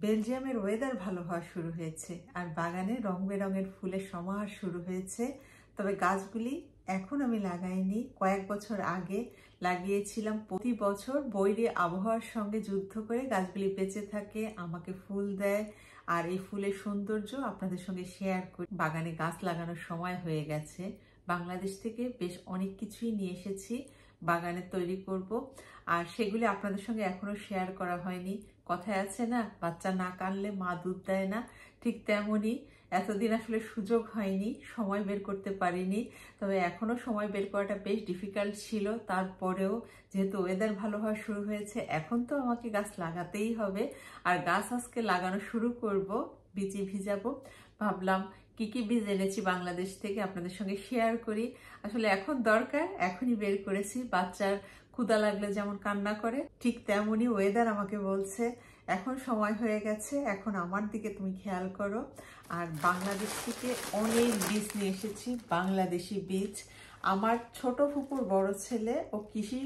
বেলজিয়ামের ওয়েদার ভালো হওয়া শুরু হয়েছে আর বাগানে রং বেরঙের ফুলের সমাহার শুরু হয়েছে। তবে গাছগুলি এখন আমি লাগাইনি, কয়েক বছর আগে লাগিয়েছিলাম। প্রতি বছর বৈরী আবহাওয়ার সঙ্গে যুদ্ধ করে গাছগুলি বেঁচে থাকে, আমাকে ফুল দেয়। আর এই ফুলের সৌন্দর্য আপনাদের সঙ্গে শেয়ার করি। বাগানে গাছ লাগানোর সময় হয়ে গেছে। বাংলাদেশ থেকে বেশ অনেক কিছুই নিয়ে এসেছি, বাগানে তৈরি করব। আর সেগুলি আপনাদের সঙ্গে এখনো শেয়ার করা হয়নি। কথায় আছে না, বাচ্চা না কানলে মা দুধ দেয় না, ঠিক তেমনই এতদিন আসলে সুযোগ হয়নি, সময় বের করতে পারিনি। তবে এখনো সময় বের করাটা বেশ ডিফিকাল্ট ছিল। তারপরেও যেহেতু ওয়েদার ভালো হওয়া শুরু হয়েছে, এখন তো আমাকে গাছ লাগাতেই হবে। আর গাছ আজকে লাগানো শুরু করব, বীজ ভিজাবো। ভাবলাম কি কি বীজ এনেছি বাংলাদেশ থেকে আপনাদের সঙ্গে শেয়ার করি। আসলে এখন দরকার, এখনই বের করেছি। বাচ্চার ক্ষুধা লাগলে যেমন কান্না করে, ঠিক তেমনই ওয়েদার আমাকে বলছে এখন সময় হয়ে গেছে, এখন আমার দিকে তুমি খেয়াল করো। আর বাংলাদেশ থেকে অনেক বীজ নিয়ে এসেছি, বাংলাদেশি বীজ। আমার ছোট ফুপুর বড় ছেলে, ও কৃষি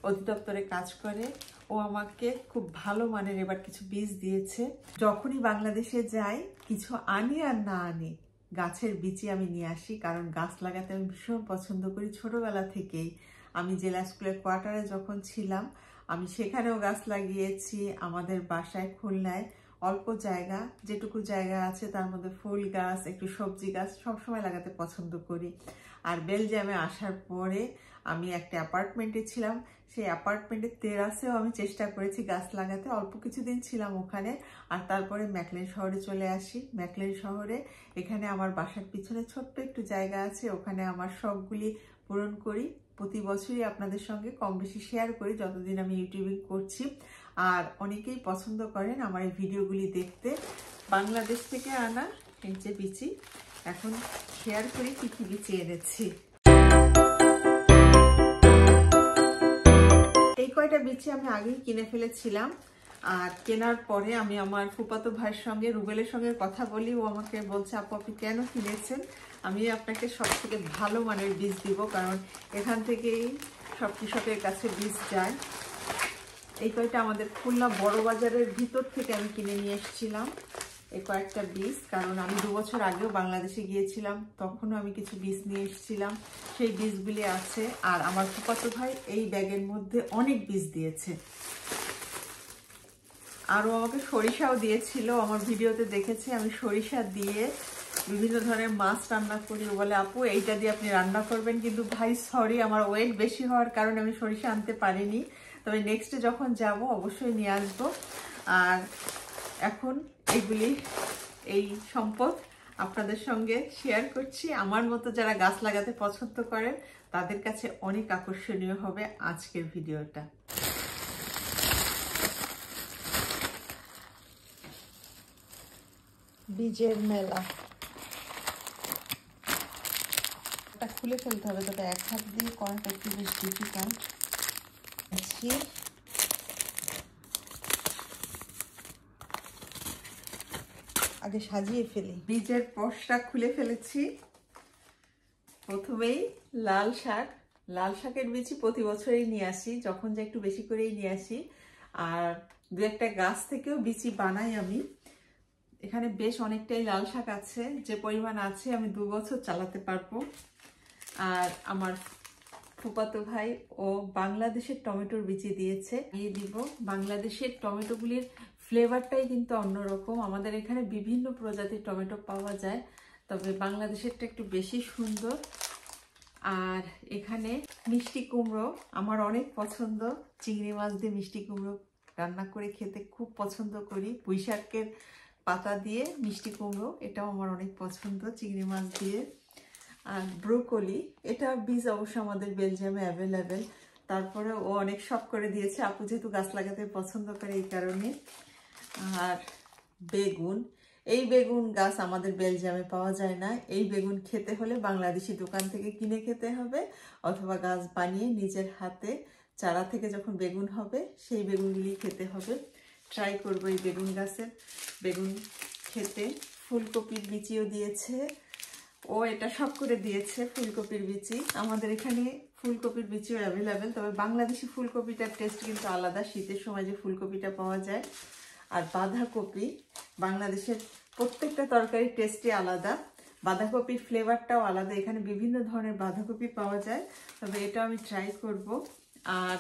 অধিদপ্তরে কাজ করে, ও আমাকে খুব ভালো মানের এবার কিছু বীজ দিয়েছে। যখনই বাংলাদেশে যাই, কিছু আনি আর না আনি, গাছের বীজই আমি নিয়ে আসি। কারণ গাছ লাগাতে আমি ভীষণ পছন্দ করি ছোটবেলা থেকেই। আমি জেলা স্কুলের কোয়ার্টারে যখন ছিলাম, আমি সেখানেও গাছ লাগিয়েছি। আমাদের বাসায় খুলনায় অল্প জায়গা, যেটুকু জায়গা আছে তার মধ্যে ফুল গাছ, একটু সবজি গাছ সবসময় লাগাতে পছন্দ করি। আর বেলজিয়ামে আসার পরে আমি একটা অ্যাপার্টমেন্টে ছিলাম, সেই অ্যাপার্টমেন্টের টেরাসেও আমি চেষ্টা করেছি গাছ লাগাতে। অল্প কিছুদিন ছিলাম ওখানে, আর তারপরে ম্যাকলেন শহরে চলে আসি। ম্যাকলেন শহরে এখানে আমার বাসার পিছনে ছোট্ট একটু জায়গা আছে, ওখানে আমার শখগুলি পূরণ করি। প্রতি বছরই আপনাদের সঙ্গে কম বেশি শেয়ার করি যতদিন আমি ইউটিউবিং করছি। আর অনেকেই পছন্দ করেন আমার এই ভিডিওগুলি দেখতে। বাংলাদেশ থেকে আনা এই যে বিচি, এখন শেয়ার করি কি কি বিচি এনেছি। এই কয়টা বিচি আমি আগেই কিনে ফেলেছিলাম। আর কেনার পরে আমি আমার ফুফাতো ভাইয়ের সঙ্গে, রুবেলের সঙ্গে কথা বলি। ও আমাকে বলছে, আপু আপনি কেন কিনেছেন? আমি আপনাকে সব থেকে ভালো মানের বীজ দিব, কারণ এখান থেকেই সব কৃষকের কাছে বীজ যায়। এই কয়টা আমাদের খুলনা বড় বাজারের ভিতর থেকে আমি কিনে নিয়ে এসেছিলাম এই কয়েকটা বীজ। কারণ আমি 2 বছর আগেও বাংলাদেশে গিয়েছিলাম, তখনও আমি কিছু বীজ নিয়ে এসেছিলাম, সেই বীজগুলি আছে। আর আমার ফুফাতো ভাই এই ব্যাগের মধ্যে অনেক বীজ দিয়েছে। আরও আমাকে সরিষাও দিয়েছিল, আমার ভিডিওতে দেখেছি আমি সরিষা দিয়ে বিভিন্ন ধরনের মাছ রান্না করি। বলে, আপু এইটা দিয়ে আপনি রান্না করবেন। কিন্তু ভাই সরি, আমার ওয়েট বেশি হওয়ার কারণে আমি সরিষা আনতে পারিনি। তবে নেক্সটে যখন যাব অবশ্যই নিয়ে আসবো। আর এখন এগুলি, এই সম্পদ আপনাদের সঙ্গে শেয়ার করছি। আমার মতো যারা গাছ লাগাতে পছন্দ করেন তাদের কাছে অনেক আকর্ষণীয় হবে আজকের ভিডিওটা। বীজের মেলা, এটা খুলে ফেলতে হবে, তবে এক হাত দিয়ে করাটা একটু বেশ ডিফিকাল্ট। আগে সাজিয়ে ফেলি। বীজের পশটা খুলে ফেলেছি। প্রথমেই লাল শাক। লাল শাকের বীজই প্রতি বছরই নিয়ে আসি, যখন যা একটু বেশি করেই নিয়ে আসি। আর 2-1টা গাছ থেকেও বীজ বানাই আমি। এখানে বেশ অনেকটাই লাল শাক আছে, যে পরিমাণ আছে আমি 2 বছর চালাতে পারবো। আর আমার ফুফাতো ভাই ও বাংলাদেশের টমেটোর বীজ দিয়েছে, দিয়ে দিব। বাংলাদেশের টমেটোগুলির ফ্লেভারটাই কিন্তু অন্যরকম। আমাদের এখানে বিভিন্ন প্রজাতির টমেটো পাওয়া যায়, তবে বাংলাদেশেরটা একটু বেশি সুন্দর। আর এখানে মিষ্টি কুমড়ো আমার অনেক পছন্দ। চিংড়ি মাছ দিয়ে মিষ্টি কুমড়ো রান্না করে খেতে খুব পছন্দ করি। পুঁই শাকের পাতা দিয়ে মিষ্টি কুমড়ো, এটাও আমার অনেক পছন্দ চিংড়ি মাছ দিয়ে। আর ব্রোকলি, এটা বীজ অবশ্য আমাদের বেলজিয়ামে অ্যাভেলেবেল। তারপরে ও অনেক শখ করে দিয়েছে, আপু যেহেতু গাছ লাগাতে পছন্দ করে এই কারণে। আর বেগুন, এই বেগুন গাছ আমাদের বেলজিয়ামে পাওয়া যায় না। এই বেগুন খেতে হলে বাংলাদেশি দোকান থেকে কিনে খেতে হবে, অথবা গাছ বানিয়ে নিজের হাতে চারা থেকে যখন বেগুন হবে সেই বেগুনগুলি খেতে হবে। ট্রাই করবো এই বেগুন গাছের বেগুন খেতে। ফুলকপির বীচিও দিয়েছে ও, এটা শখ করে দিয়েছে ফুলকপির বীচি। আমাদের এখানে ফুলকপির বীচিও অ্যাভেলেবেল, তবে বাংলাদেশি ফুলকপিটার টেস্ট কিন্তু আলাদা। শীতের সময় যে ফুলকপিটা পাওয়া যায়। আর বাঁধাকপি। বাংলাদেশের প্রত্যেকটা তরকারি টেস্টই আলাদা, বাঁধাকপির ফ্লেভারটাও আলাদা। এখানে বিভিন্ন ধরনের বাঁধাকপি পাওয়া যায়, তবে এটা আমি ট্রাই করব। আর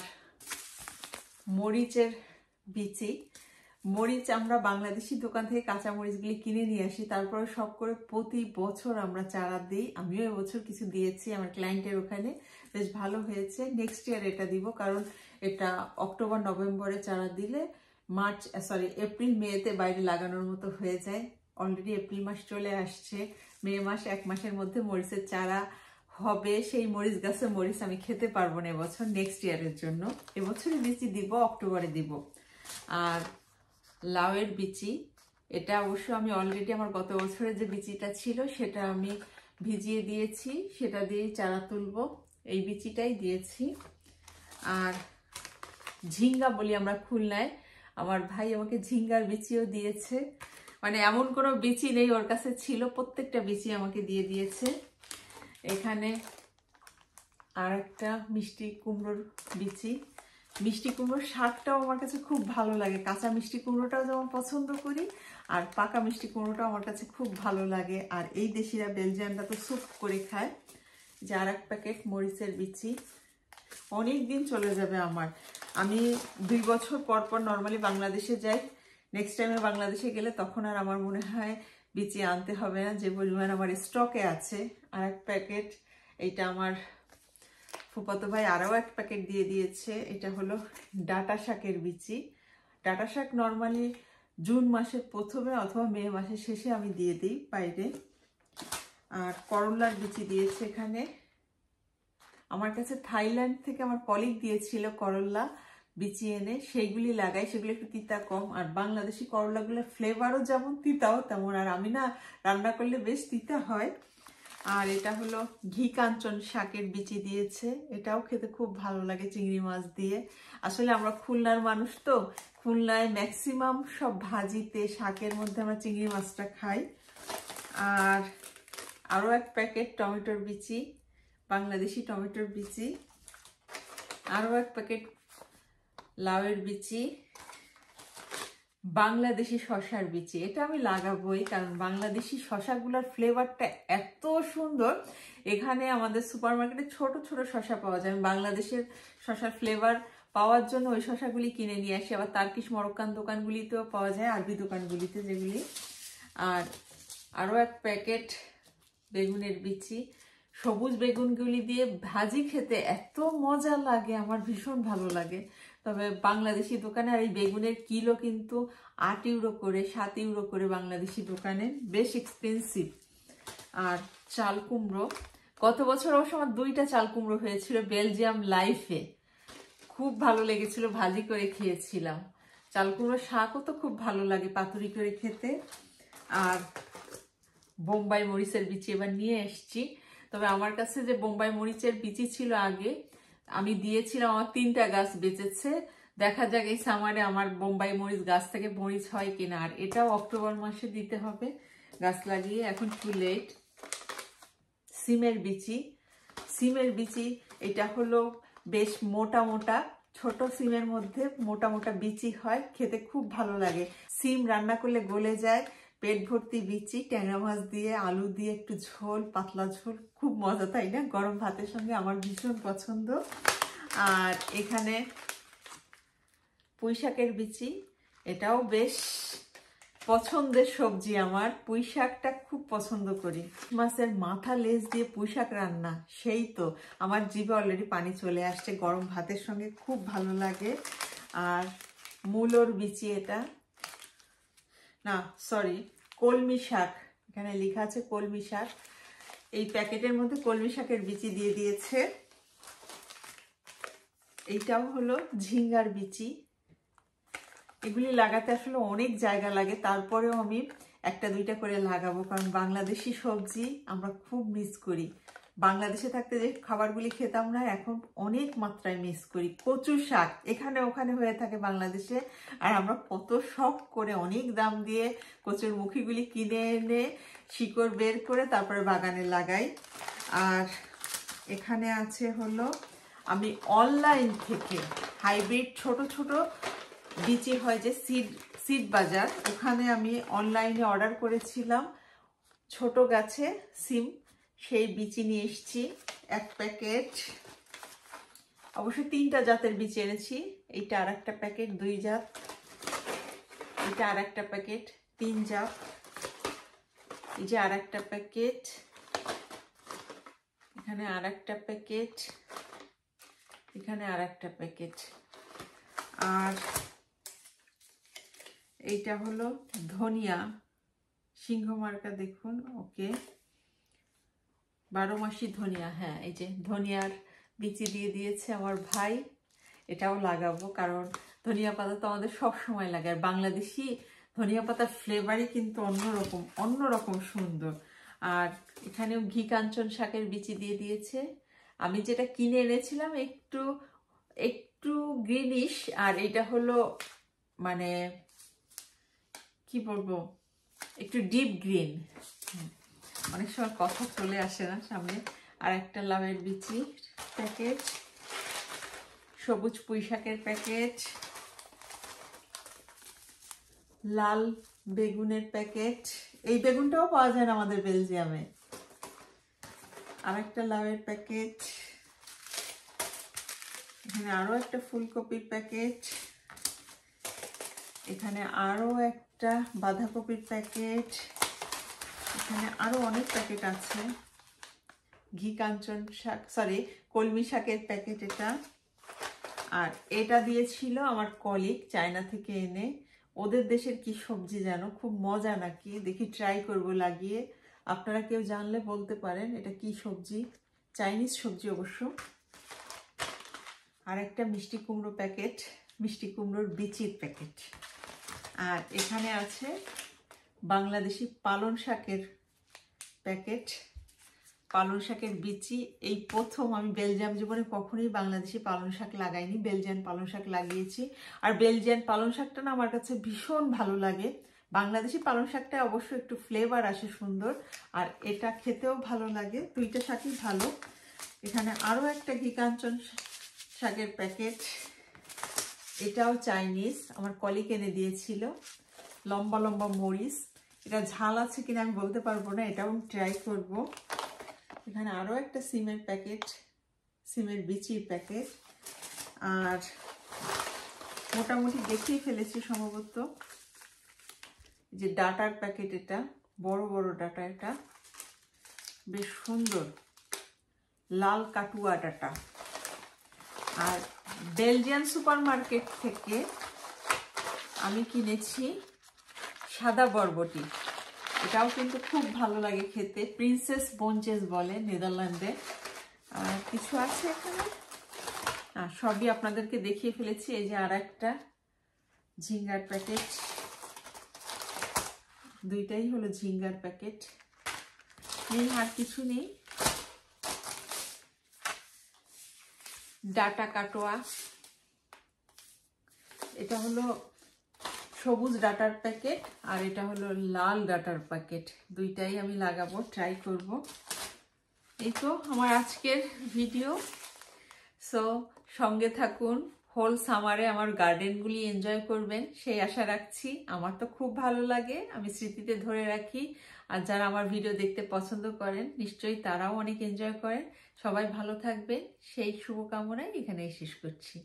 মরিচের বিচি, মরিচ আমরা বাংলাদেশি দোকান থেকে কাঁচা মরিচগুলি কিনে নিয়ে আসি, তারপরে সব করে প্রতি বছর আমরা চারা দিই। আমিও এবছর কিছু দিয়েছি আমার ক্লায়েন্টের ওখানে, বেশ ভালো হয়েছে। নেক্সট ইয়ার এটা দিব, কারণ এটা অক্টোবর নভেম্বরে চারা দিলে এপ্রিল মেতে বাইরে লাগানোর মতো হয়ে যায়। অলরেডি এপ্রিল মাস চলে আসছে, মে মাস, 1 মাসের মধ্যে মরিচের চারা হবে। সেই মরিচ গাছে মরিচ আমি খেতে পারবো না এবছর, নেক্সট ইয়ারের জন্য। এবছরই বিচি দিব, অক্টোবরে দিব। আর লাউয়ের বিচি, এটা অবশ্য আমি অলরেডি আমার গত বছরের যে বিচিটা ছিল সেটা আমি ভিজিয়ে দিয়েছি, সেটা দিয়েই চারা তুলব। এই বিচিটাই দিয়েছি। আর ঝিঙ্গা বলি আমরা খুলনায়, আমার ভাই আমাকে ঝিঙ্গার বিচিও দিয়েছে। মানে এমন কোনো বিচি নেই ওর কাছে ছিল, প্রত্যেকটা বিচি আমাকে দিয়ে দিয়েছে। এখানে আর একটা মিষ্টি কুমড়োর বিচি। মিষ্টি কুমড়োর শাকটাও আমার কাছে খুব ভালো লাগে, কাঁচা মিষ্টি কুমড়োটাও যেমন পছন্দ করি, আর পাকা মিষ্টি কুমড়োটাও আমার কাছে খুব ভালো লাগে। আর এই দেশিরা, বেলজিয়ানরা তো স্যুপ করে খায়। যে আর 1 প্যাকেট মরিচের বিচি, অনেক দিন চলে যাবে আমার। আমি 2 বছর পর পর নর্মালি বাংলাদেশে যাই। নেক্সট টাইমে বাংলাদেশে গেলে তখন আর আমার মনে হয় বিচি আনতে হবে না, যে পরিমাণ আমার স্টকে আছে। আর 1 প্যাকেট, এইটা আমার ফুফাতো ভাই আরও 1 প্যাকেট দিয়ে দিয়েছে। এটা হলো ডাঁটা শাকের বিচি। ডাঁটা শাক নর্মালি জুন মাসের প্রথমে অথবা মে মাসের শেষে আমি দিয়ে দিই বাইরে। আর করলার বিচি দিয়েছে এখানে। আমার কাছে থাইল্যান্ড থেকে আমার কলিগ দিয়েছিল করলা বিচি এনে, সেইগুলি লাগাই, সেগুলো একটু তিতা কম। আর বাংলাদেশি করলাগুলোর ফ্লেভারও যেমন তিতাও তেমন, আর আমি না রান্না করলে বেশ তিতা হয়। আর এটা হলো ঘি কাঞ্চন শাকের বিচি দিয়েছে, এটাও খেতে খুব ভালো লাগে চিংড়ি মাছ দিয়ে। আসলে আমরা খুলনার মানুষ তো, খুলনায় ম্যাক্সিমাম সব ভাজিতে শাকের মধ্যে আমরা চিংড়ি মাছটা খাই। আর আরও 1 প্যাকেট টমেটোর বিচি, বাংলাদেশি টমেটোর বিচি। আরও 1 প্যাকেট লাউয়ের বিচি। বাংলাদেশি শশার বিচি, এটা আমি লাগাবোই, কারণ বাংলাদেশি শশাগুলোর ফ্লেভারটা এত সুন্দর। এখানে আমাদের সুপার মার্কেটে ছোট ছোট শশা পাওয়া যায়, আমি বাংলাদেশের শশার ফ্লেভার পাওয়ার জন্য ওই শশাগুলি কিনে নিয়ে আসি। আবার তার্কিশ মরক্কান দোকানগুলিতেও পাওয়া যায়, আরবি দোকানগুলিতে যেগুলি। আর আরও 1 প্যাকেট বেগুনের বিচি। সবুজ বেগুনগুলি দিয়ে ভাজি খেতে এত মজা লাগে, আমার ভীষণ ভালো লাগে। তবে বাংলাদেশি দোকানে আর এই বেগুনের কিলো কিন্তু 8 ইউরো করে, 7 ইউরো করে বাংলাদেশি দোকানে, বেশ এক্সপেন্সিভ। আর চাল কুমড়ো, গত বছর অবশ্য আমার 2টা চাল কুমড়ো হয়েছিল বেলজিয়াম লাইফে, খুব ভালো লেগেছিল, ভাজি করে খেয়েছিলাম। চাল কুমড়ো শাকও তো খুব ভালো লাগে পাতুরি করে খেতে। আর বোম্বাই মরিচের বিচি এবার নিয়ে এসছি। তবে আমার কাছে যে বোম্বাই মরিচের বিচি ছিল আগে, আমি দিয়েছিলাম, আমার 3টা গাছ বেঁচেছে। দেখা যাক এই সামারে আমার বোম্বাই মরিচ গাছ থেকে মরিচ হয় কিনা। আর এটাও অক্টোবর মাসে দিতে হবে, গাছ লাগিয়ে, এখন টু লেট। সিমের বিচি, সিমের বিচি এটা হলো বেশ মোটা মোটা, ছোট সিমের মধ্যে মোটা মোটা বিচি হয়, খেতে খুব ভালো লাগে। সিম রান্না করলে গলে যায়, পেট ভর্তি বিচি, ট্যাংরা মাছ দিয়ে, আলু দিয়ে একটু ঝোল, পাতলা ঝোল, খুব মজা, তাই না? গরম ভাতের সঙ্গে আমার ভীষণ পছন্দ। আর এখানে পুঁই শাকের বিচি, এটাও বেশ পছন্দের সবজি আমার, পুঁই শাকটা খুব পছন্দ করি। মাছের মাথা লেজ দিয়ে পুঁই শাক রান্না, সেই তো আমার জিভে অলরেডি পানি চলে আসছে, গরম ভাতের সঙ্গে খুব ভালো লাগে। আর মূলোর বিচি, এটা না সরি কলমি শাক, এখানে লেখা আছে কলমি শাক। এই প্যাকেটের মধ্যে কলমি শাকের বিচি দিয়ে দিয়েছে। এইটাও হলো ঝিঙ্গার বিচি। এগুলি লাগাতে আসলে অনেক জায়গা লাগে, তারপরেও আমি 1টা 2টা করে লাগাবো, কারণ বাংলাদেশি সবজি আমরা খুব মিস করি। বাংলাদেশে থাকতে যে খাবারগুলি খেতাম না, এখন অনেক মাত্রায় মিস করি। কচু শাক এখানে ওখানে হয়ে থাকে বাংলাদেশে, আর আমরা কত শখ করে অনেক দাম দিয়ে কচুর মুখিগুলি কিনে এনে শিকড় বের করে তারপরে বাগানে লাগাই। আর এখানে আছে হলো, আমি অনলাইন থেকে হাইব্রিড ছোট ছোট বিচি হয় যে সিড বাজার, ওখানে আমি অনলাইনে অর্ডার করেছিলাম ছোট গাছে সিম, সেই বিচি নিয়ে এসেছি 1 প্যাকেট। অবশ্যই 3টা জাতের বীজ এনেছি। এইটা আর একটা প্যাকেট 2 জাত, এটা আর একটা প্যাকেট 3 জাত, এই যে আর একটা প্যাকেট, এখানে আর একটা প্যাকেট, এখানে আর একটা প্যাকেট। আর এইটা হলো ধনিয়া সিংহ মার্কা, দেখুন। ওকে, 12 মাসি ধনিয়া। হ্যাঁ, এই যে ধনিয়ার বিচি দিয়ে দিয়েছে আমার ভাই, এটাও লাগাবো, কারণ ধনিয়া পাতা তো আমাদের সব সময় লাগে। আর বাংলাদেশি ধনিয়া পাতার ফ্লেভারই কিন্তু অন্যরকম সুন্দর। আর এখানেও ঘি কাঞ্চন শাকের বিচি দিয়ে দিয়েছে। আমি যেটা কিনে এনেছিলাম একটু একটু গ্রিনিশ, আর এটা হলো মানে কি বলবো, একটু ডিপ গ্রিন। অনেক সময় কথা চলে আসে না সামনে। আর একটা লাউয়ের বিচি প্যাকেট, সবুজ পুঁই শাকের প্যাকেট, লাল বেগুনের প্যাকেট। এই বেগুনটাও পাওয়া যায় না আমাদের বেলজিয়ামে। আর একটা লাউয়ের প্যাকেট, এখানে আরো একটা ফুলকপির প্যাকেট, এখানে আরো একটা বাঁধাকপির প্যাকেট, এখানে আরো অনেক প্যাকেট আছে। ঘি কাঞ্চন শাক, সরি কলমি শাকের প্যাকেট এটা। আর এটা দিয়েছিল আমার কলিগ চায়না থেকে এনে। ওদের দেশের কি সবজি জানো, খুব মজা নাকি, দেখি ট্রাই করব লাগিয়ে। আপনারা কেউ জানলে বলতে পারেন এটা কি সবজি, চাইনিজ সবজি অবশ্য। আর একটা মিষ্টি কুমড়ো প্যাকেট, মিষ্টি কুমড়োর বিচির প্যাকেট। আর এখানে আছে বাংলাদেশি পালং শাকের প্যাকেট, পালং শাকের বিচি। এই প্রথম আমি বেলজিয়াম জীবনে কখনোই বাংলাদেশি পালং শাক লাগাইনি, বেলজিয়ান পালং শাক লাগিয়েছি। আর বেলজিয়ান পালং শাকটা না আমার কাছে ভীষণ ভালো লাগে। বাংলাদেশি পালং শাকটা অবশ্য একটু ফ্লেভার আসে সুন্দর, আর এটা খেতেও ভালো লাগে। 2টা শাকই ভালো। এখানে আরো একটা ঘি কাঞ্চন শাকের প্যাকেট, এটাও চাইনিজ, আমার কলিগ এনে দিয়েছিল। লম্বা লম্বা মরিচ, এটা ঝাল আছে কিনা আমি বলতে পারবো না, এটাও ট্রাই করব। এখানে আরো একটা সিমের প্যাকেট, সিমের বিচির প্যাকেট। আর মোটামুটি দেখিয়ে ফেলেছি সম্ভবত। যে ডাটার প্যাকেট, এটা বড় বড় ডাটা, এটা বেশ সুন্দর লাল কাটুয়া ডাটা। আর বেলজিয়ান সুপার মার্কেট থেকে আমি কিনেছি সাদা বরবটি, এটাও কিন্তু খুব ভালো লাগে খেতে। প্রিন্সেস বনচেস বলে নেদারল্যান্ডে। আর কিছু আছে এখানে, সবই আপনাদেরকে দেখিয়ে ফেলেছি। এই যে আর একটা ঝিঙ্গার প্যাকেট, 2টাই হলো ঝিঙ্গার প্যাকেট। নেই, আর কিছু নেই। ডাটা কাটোয়া, এটা হলো সবুজ ডাটার প্যাকেট, আর এটা হলো লাল ডাটার প্যাকেট। 2টাই আমি লাগাবো, ট্রাই করব। এই তো আমার আজকের ভিডিও। সো সঙ্গে থাকুন, হোল সামারে আমার গার্ডেনগুলি এনজয় করবেন সেই আশা রাখছি। আমার তো খুব ভালো লাগে, আমি স্মৃতিতে ধরে রাখি। আর যারা আমার ভিডিও দেখতে পছন্দ করেন নিশ্চয়ই তারাও অনেক এনজয় করেন। সবাই ভালো থাকবেন সেই শুভকামনায় এখানেই শেষ করছি।